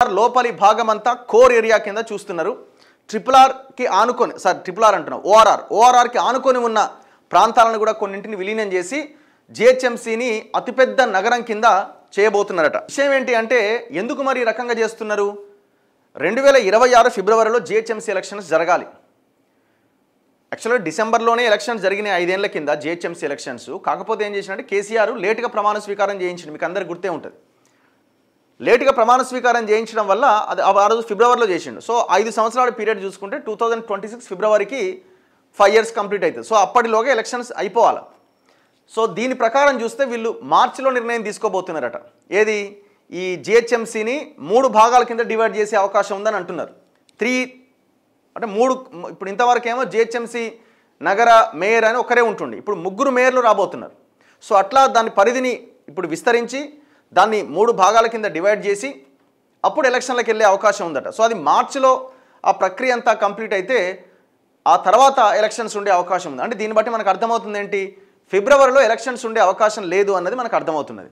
లోపలి భాగమంతా core area కింద చూస్తున్నారు. ట్రిపుల్ ఆర్ అంటున్నాం, ఓఆర్ఆర్కి ఆనుకొని ఉన్న ప్రాంతాలను కూడా కొన్నింటిని విలీనం చేసి జిహెచ్ఎంసీని అతిపెద్ద నగరం కింద చేయబోతున్నారట. విషయం ఏంటి అంటే ఎందుకు మరి ఈ రకంగా చేస్తున్నారు? 2026 ఫిబ్రవరిలో జిహెచ్ఎంసీ ఎలక్షన్స్ జరగాలి. యాక్చువల్గా డిసెంబర్లోనే ఎలక్షన్స్ జరిగినాయి 5 ఏళ్ల కింద జిహెచ్ఎంసీ ఎలక్షన్స్. కాకపోతే ఏం చేసినట్టే కేసీఆర్ లేటుగా ప్రమాణ స్వీకారం చేయించింది, మీకు అందరికి గుర్తే ఉంటుంది. లేటుగా ప్రమాణ స్వీకారం చేయించడం వల్ల అది ఆ రోజు ఫిబ్రవరిలో చేసిండు. సో 5 సంవత్సరాల పీరియడ్ చూసుకుంటే 2026 ఫిబ్రవరికి 5 years కంప్లీట్ అవుతుంది. సో అప్పటిలోగా ఎలక్షన్స్ అయిపోవాలి. సో దీని ప్రకారం చూస్తే వీళ్ళు మార్చిలో నిర్ణయం తీసుకోబోతున్నారట. ఏది? ఈ జిహెచ్ఎంసీని 3 భాగాల కింద డివైడ్ చేసే అవకాశం ఉందని అంటున్నారు. 3 అంటే 3 ఇప్పుడు ఇంతవరకు ఏమో జిహెచ్ఎంసీ నగర మేయర్ అని ఒకరే ఉంటుండే, ఇప్పుడు 3 మేయర్లు రాబోతున్నారు. సో అట్లా దాని పరిధిని ఇప్పుడు విస్తరించి దాన్ని 3 భాగాల కింద డివైడ్ చేసి అప్పుడు ఎలక్షన్లకు వెళ్ళే అవకాశం ఉందట. సో అది మార్చిలో ఆ ప్రక్రియ అంతా కంప్లీట్ అయితే ఆ తర్వాత ఎలక్షన్స్ ఉండే అవకాశం ఉంది. అంటే దీన్ని బట్టి మనకు అర్థమవుతుంది ఏంటి, ఫిబ్రవరిలో ఎలక్షన్స్ ఉండే అవకాశం లేదు అన్నది మనకు అర్థమవుతున్నది.